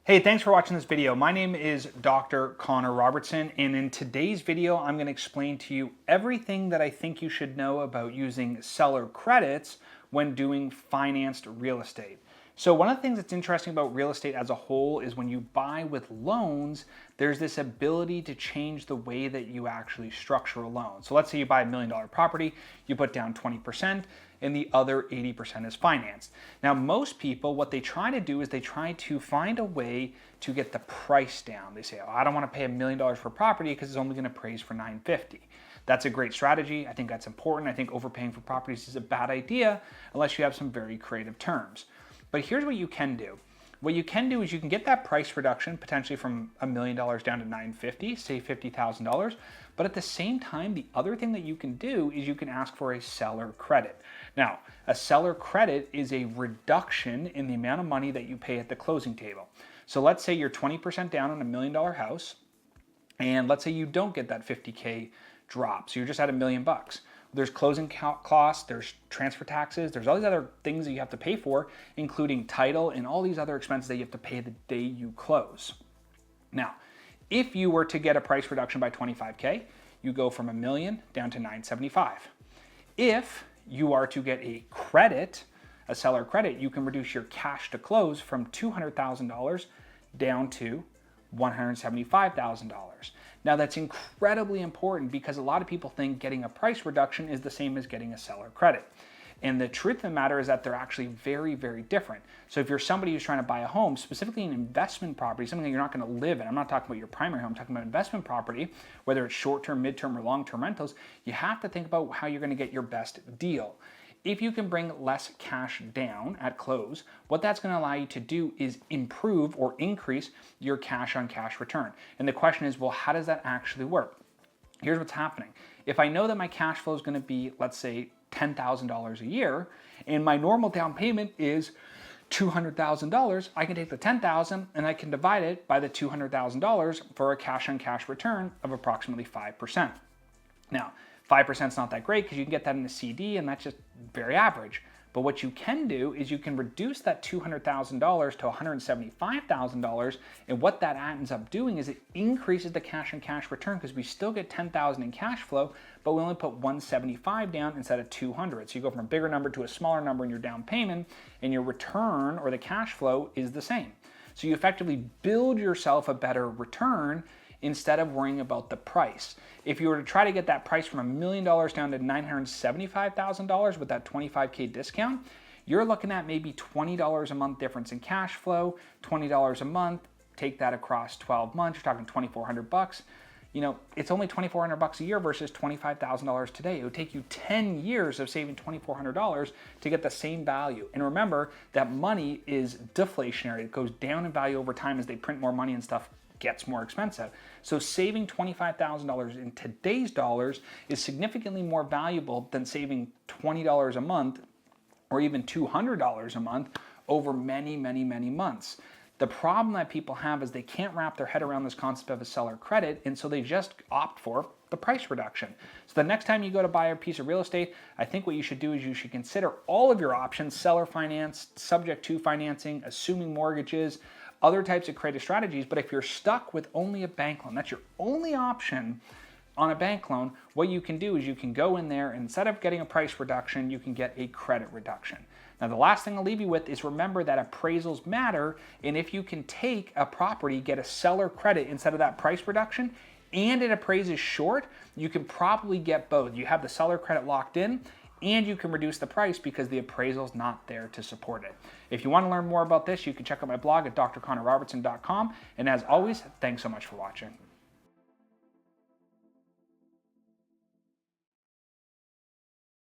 Hey, thanks for watching this video. My name is Dr. Connor Robertson, and in today's video, I'm going to explain to you everything that I think you should know about using seller credits when doing financed real estate. So one of the things that's interesting about real estate as a whole is when you buy with loans, there's this ability to change the way that you actually structure a loan. So let's say you buy $1 million property, you put down 20%, and the other 80% is financed. Now, most people, what they try to do is they try to find a way to get the price down. They say, oh, I don't want to pay $1 million for property because it's only going to appraise for $950. That's a great strategy. I think that's important. I think overpaying for properties is a bad idea unless you have some very creative terms. But here's what you can do. What you can do is you can get that price reduction potentially from $1 million down to $950, say $50,000. But at the same time, the other thing that you can do is you can ask for a seller credit. Now, a seller credit is a reduction in the amount of money that you pay at the closing table. So let's say you're 20% down on $1 million house, and let's say you don't get that 50K drop. So you're just at $1 million. There's closing costs, there's transfer taxes, there's all these other things that you have to pay for, including title and all these other expenses that you have to pay the day you close. Now, if you were to get a price reduction by 25K, you go from $1 million down to $975. If you are to get a credit, a seller credit, you can reduce your cash to close from $200,000 down to $175,000. Now that's incredibly important because a lot of people think getting a price reduction is the same as getting a seller credit. And the truth of the matter is that they're actually very, very different. So if you're somebody who's trying to buy a home, specifically an investment property, something that you're not going to live in, I'm not talking about your primary home, I'm talking about investment property, whether it's short-term, mid-term, or long-term rentals, you have to think about how you're going to get your best deal. If you can bring less cash down at close, what that's going to allow you to do is improve or increase your cash on cash return. And the question is, well, how does that actually work? Here's what's happening. If I know that my cash flow is going to be, let's say, $10,000 a year, and my normal down payment is $200,000, I can take the $10,000 and I can divide it by the $200,000 for a cash on cash return of approximately 5%. Now, 5% is not that great because you can get that in a CD and that's just very average. But what you can do is you can reduce that $200,000 to $175,000, and what that ends up doing is it increases the cash on cash return because we still get $10,000 in cash flow, but we only put $175 down instead of $200. So you go from a bigger number to a smaller number in your down payment, and your return or the cash flow is the same. So you effectively build yourself a better return instead of worrying about the price. If you were to try to get that price from $1 million down to $975,000 with that 25K discount, you're looking at maybe $20 a month difference in cash flow, $20 a month, take that across 12 months, you're talking $2,400. You know, it's only $2,400 a year versus $25,000 today. It would take you 10 years of saving $2,400 to get the same value. And remember that money is deflationary. It goes down in value over time as they print more money and stuff gets more expensive. So saving $25,000 in today's dollars is significantly more valuable than saving $20 a month or even $200 a month over many, many, many months. The problem that people have is they can't wrap their head around this concept of a seller credit, and so they just opt for the price reduction. So the next time you go to buy a piece of real estate, I think what you should do is you should consider all of your options: seller finance, subject to financing, assuming mortgages, other types of creative strategies. But if you're stuck with only a bank loan, that's your only option on a bank loan, what you can do is you can go in there and instead of getting a price reduction, you can get a credit reduction. Now, the last thing I'll leave you with is remember that appraisals matter, and if you can take a property, get a seller credit instead of that price reduction, and it appraises short, you can probably get both. You have the seller credit locked in, and you can reduce the price because the appraisal is not there to support it. If you want to learn more about this, you can check out my blog at drconnorrobertson.com. And as always, thanks so much for watching.